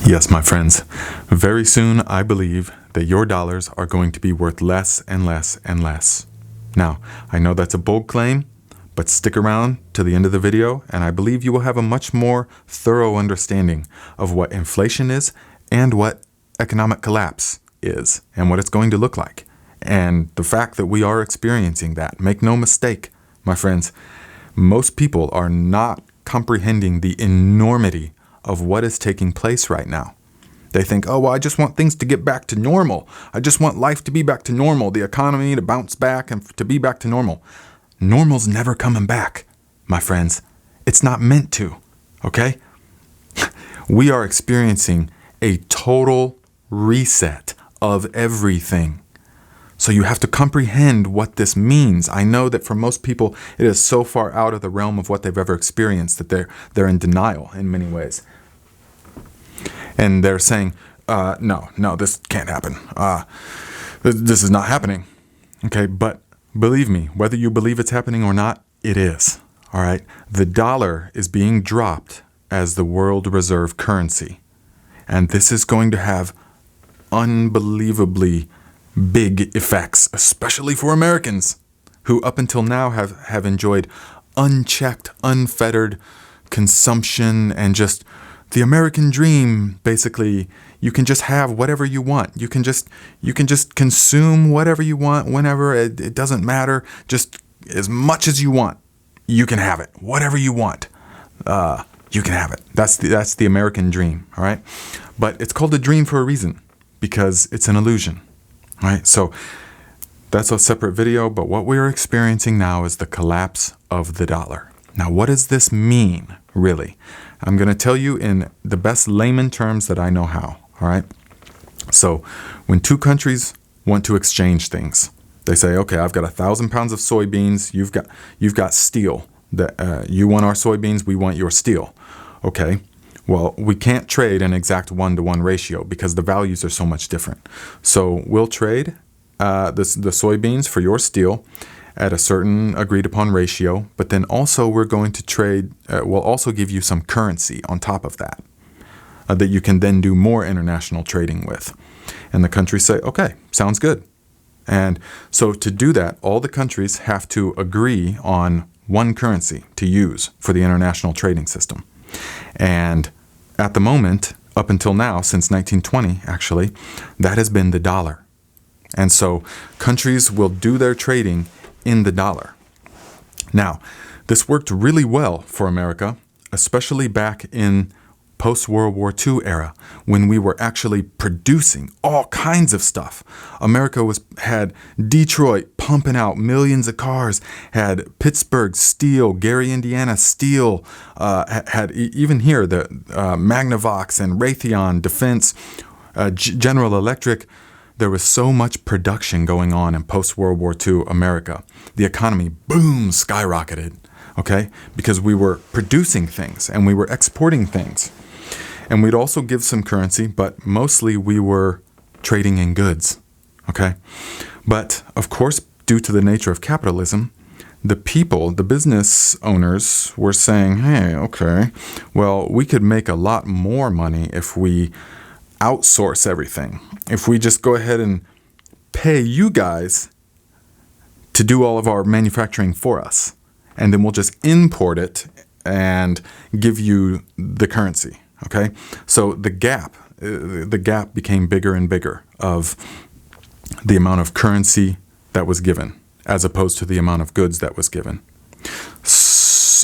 Yes, my friends, very soon I believe that your dollars are going to be worth less and less and less. Now, I know that's a bold claim, but stick around to the end of the video and I believe you will have a much more thorough understanding of what inflation is and what economic collapse is and what it's going to look like. And the fact that we are experiencing that. Make no mistake, my friends, most people are not comprehending the enormity of what is taking place right now. They think, oh, well, I just want things to get back to normal. I just want life to be back to normal, the economy to bounce back and to be back to normal. Normal's never coming back, my friends. It's not meant to, okay? We are experiencing a total reset of everything. So you have to comprehend what this means. I know that for most people, it is so far out of the realm of what they've ever experienced that they're in denial in many ways. And they're saying, no, this can't happen. This is not happening. Okay, but believe me, whether you believe it's happening or not, it is. All right, the dollar is being dropped as the world reserve currency. And this is going to have unbelievably big effects, especially for Americans who up until now have enjoyed unchecked, unfettered consumption and just the American dream. Basically, you can just have whatever you want. You can just consume whatever you want whenever. It doesn't matter. Just as much as you want, you can have it. Whatever you want, you can have it. That's the American dream. All right, but it's called a dream for a reason because it's an illusion. Right, so that's a separate video, but what we're experiencing now is the collapse of the dollar. Now, what does this mean, really? I'm going to tell you in the best layman terms that I know how, all right? So when two countries want to exchange things, they say, okay, I've got 1,000 pounds of soybeans, you've got steel. You want our soybeans, we want your steel. Okay. Well, we can't trade an exact 1-to-1 ratio because the values are so much different. So we'll trade the soybeans for your steel at a certain agreed upon ratio, but then also we're going to trade, we'll also give you some currency on top of that that you can then do more international trading with. And the countries say, okay, sounds good. And so to do that, all the countries have to agree on one currency to use for the international trading system. And at the moment, up until now, since 1920, actually, that has been the dollar. And so countries will do their trading in the dollar. Now, this worked really well for America, especially back in post-World War II era, when we were actually producing all kinds of stuff. America had Detroit pumping out millions of cars, had Pittsburgh steel, Gary, Indiana steel, had even here the Magnavox and Raytheon Defense, General Electric. There was so much production going on in post-World War II America. The economy, boom, skyrocketed, okay? Because we were producing things and we were exporting things. And we'd also give some currency, but mostly we were trading in goods, okay? But of course, due to the nature of capitalism, the people, the business owners were saying, hey, okay, well, we could make a lot more money if we outsource everything. If we just go ahead and pay you guys to do all of our manufacturing for us, and then we'll just import it and give you the currency. Okay, so the gap became bigger and bigger of the amount of currency that was given as opposed to the amount of goods that was given.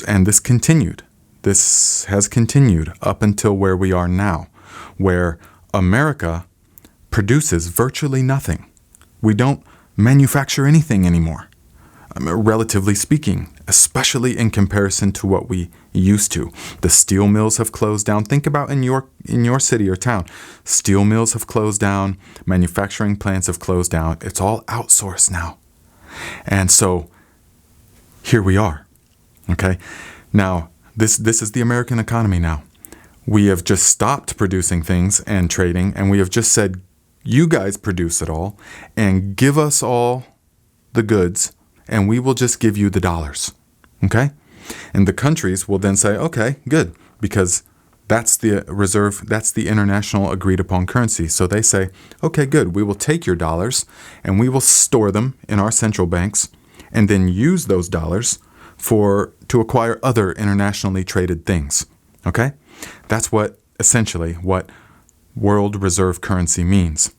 And this continued. This has continued up until where we are now, where America produces virtually nothing. We don't manufacture anything anymore, relatively speaking, especially in comparison to what we used to. The steel mills have closed down. Think about in your city or town. Steel mills have closed down. Manufacturing plants have closed down. It's all outsourced now. And so here we are. Okay. Now, this is the American economy now. We have just stopped producing things and trading, and we have just said, you guys produce it all and give us all the goods, and we will just give you the dollars. Okay? And the countries will then say, okay, good, because That's the reserve, that's the international agreed upon currency. So they say, okay, good, we will take your dollars and we will store them in our central banks and then use those dollars to acquire other internationally traded things. Okay? That's essentially what world reserve currency means.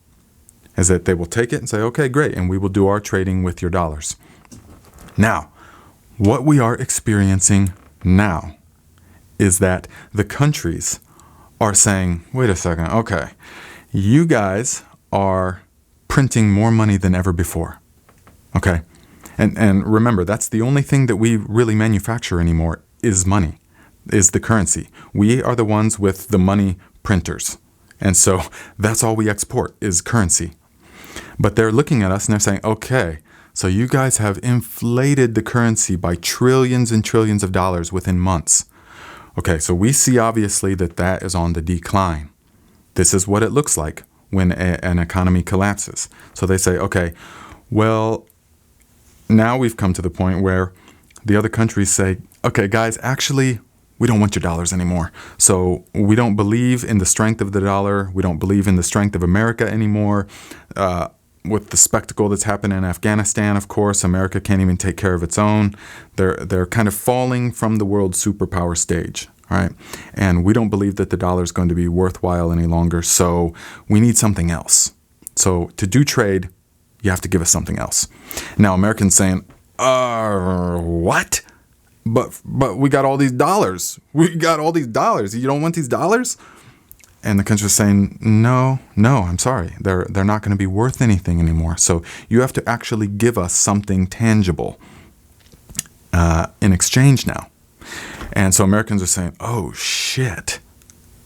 Is that they will take it and say, okay, great, and we will do our trading with your dollars. Now, what we are experiencing now is that the countries are saying, wait a second, okay, you guys are printing more money than ever before. Okay? And remember, that's the only thing that we really manufacture anymore is money, is the currency. We are the ones with the money printers. And so that's all we export is currency. But they're looking at us and they're saying, okay, so you guys have inflated the currency by trillions and trillions of dollars within months. Okay, so we see obviously that is on the decline. This is what it looks like when an economy collapses. So they say, okay, well, now we've come to the point where the other countries say, okay, guys, actually, we don't want your dollars anymore. So we don't believe in the strength of the dollar. We don't believe in the strength of America anymore. With the spectacle that's happened in Afghanistan, of course, America can't even take care of its own. They're kind of falling from the world superpower stage, right? And we don't believe that the dollar is going to be worthwhile any longer. So we need something else. So to do trade, you have to give us something else. Now, Americans saying, what? But we got all these dollars. We got all these dollars. You don't want these dollars? And the country's saying, no, I'm sorry. They're not going to be worth anything anymore. So you have to actually give us something tangible in exchange now. And so Americans are saying, oh, shit.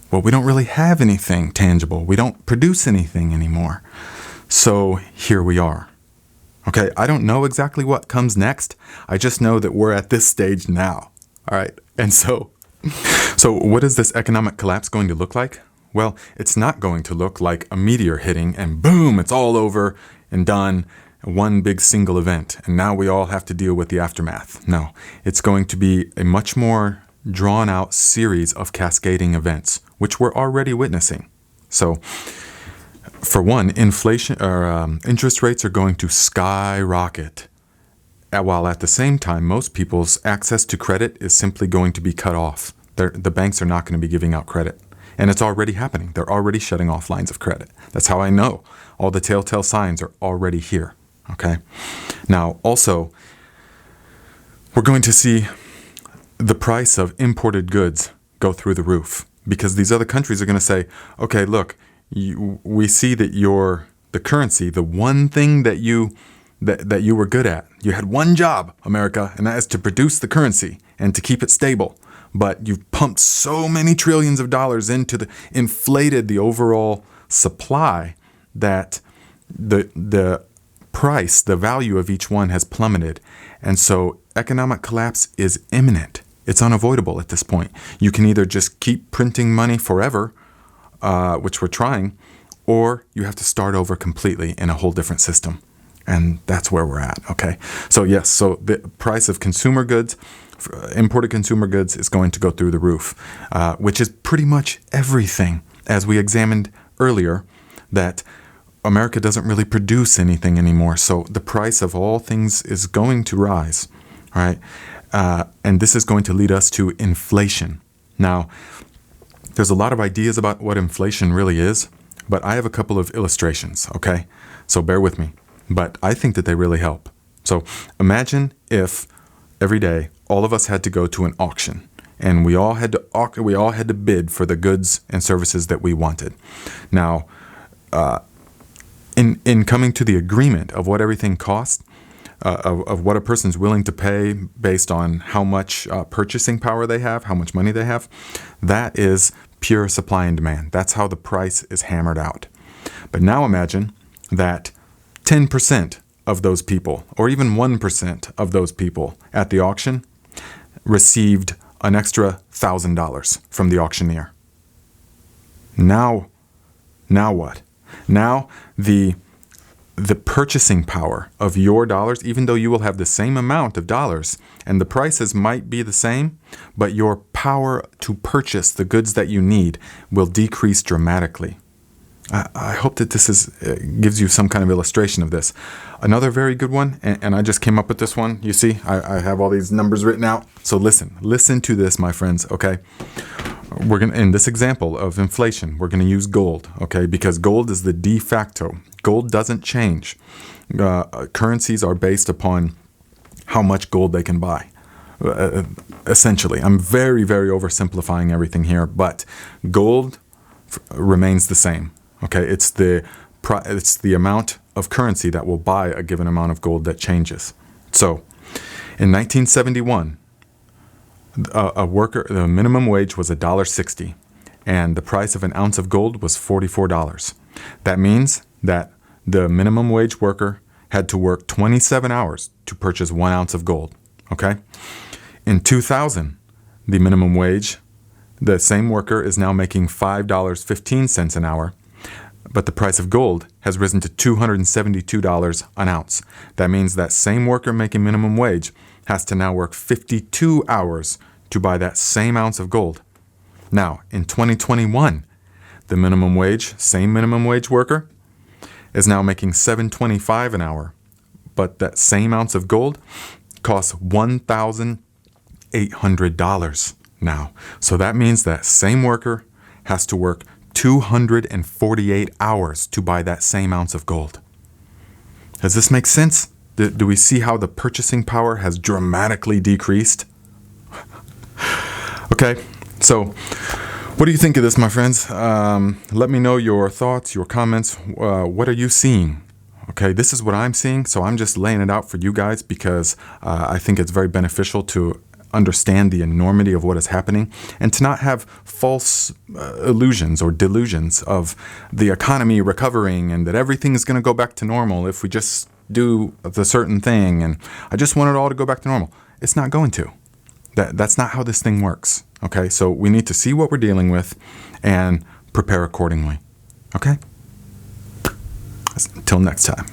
Well, we don't really have anything tangible. We don't produce anything anymore. So here we are. Okay, I don't know exactly what comes next. I just know that we're at this stage now. All right. And so what is this economic collapse going to look like? Well, it's not going to look like a meteor hitting and boom, it's all over and done, one big single event, and now we all have to deal with the aftermath. No, it's going to be a much more drawn out series of cascading events, which we're already witnessing. So, for one, inflation or interest rates are going to skyrocket, while at the same time, most people's access to credit is simply going to be cut off. The banks are not going to be giving out credit. And it's already happening. They're already shutting off lines of credit. That's how I know. All the telltale signs are already here. Okay? Now, also, we're going to see the price of imported goods go through the roof because these other countries are going to say, okay, look, we see that the currency, the one thing that you were good at, you had one job, America, and that is to produce the currency and to keep it stable. But you've pumped so many trillions of dollars inflated the overall supply that the price, the value of each one has plummeted. And so economic collapse is imminent. It's unavoidable at this point. You can either just keep printing money forever, which we're trying, or you have to start over completely in a whole different system. And that's where we're at, okay? So yes, so the price of consumer goods, imported consumer goods is going to go through the roof, which is pretty much everything. As we examined earlier, that America doesn't really produce anything anymore. So the price of all things is going to rise, all right? And this is going to lead us to inflation. Now, there's a lot of ideas about what inflation really is, but I have a couple of illustrations, okay? So bear with me. But I think that they really help. So imagine if every day all of us had to go to an auction and we all had to bid for the goods and services that we wanted. Now, in coming to the agreement of what everything costs, of what a person's willing to pay based on how much purchasing power they have, how much money they have, that is pure supply and demand. That's how the price is hammered out. But now imagine that 10% of those people, or even 1% of those people at the auction received an extra $1,000 from the auctioneer. Now what? Now the the purchasing power of your dollars, even though you will have the same amount of dollars and the prices might be the same, but your power to purchase the goods that you need will decrease dramatically. I hope that this gives you some kind of illustration of this. Another very good one, and I just came up with this one. You see, I have all these numbers written out. So listen to this, my friends, okay? We're going to, in this example of inflation, we're going to use gold, okay? Because gold is the de facto. Gold doesn't change. Currencies are based upon how much gold they can buy. Essentially, I'm very, very oversimplifying everything here, but gold remains the same. Okay, it's the amount of currency that will buy a given amount of gold that changes. So, in 1971, the minimum wage was $1.60, and the price of an ounce of gold was $44. That means that the minimum wage worker had to work 27 hours to purchase 1 ounce of gold. Okay, in 2000, the minimum wage, the same worker is now making $5.15 an hour. But the price of gold has risen to $272 an ounce. That means that same worker making minimum wage has to now work 52 hours to buy that same ounce of gold. Now, in 2021, the minimum wage, same minimum wage worker, is now making $7.25 an hour. But that same ounce of gold costs $1,800 now. So that means that same worker has to work 248 hours to buy that same ounce of gold. Does this make sense? Do we see how the purchasing power has dramatically decreased? Okay, so what do you think of this, my friends? Let me know your thoughts, your comments. What are you seeing? Okay, this is what I'm seeing, so I'm just laying it out for you guys because I think it's very beneficial to understand the enormity of what is happening and to not have false illusions or delusions of the economy recovering and that everything is going to go back to normal if we just do the certain thing and I just want it all to go back to normal. It's not going to. That's not how this thing works. Okay, so we need to see what we're dealing with and prepare accordingly. Okay? Until next time.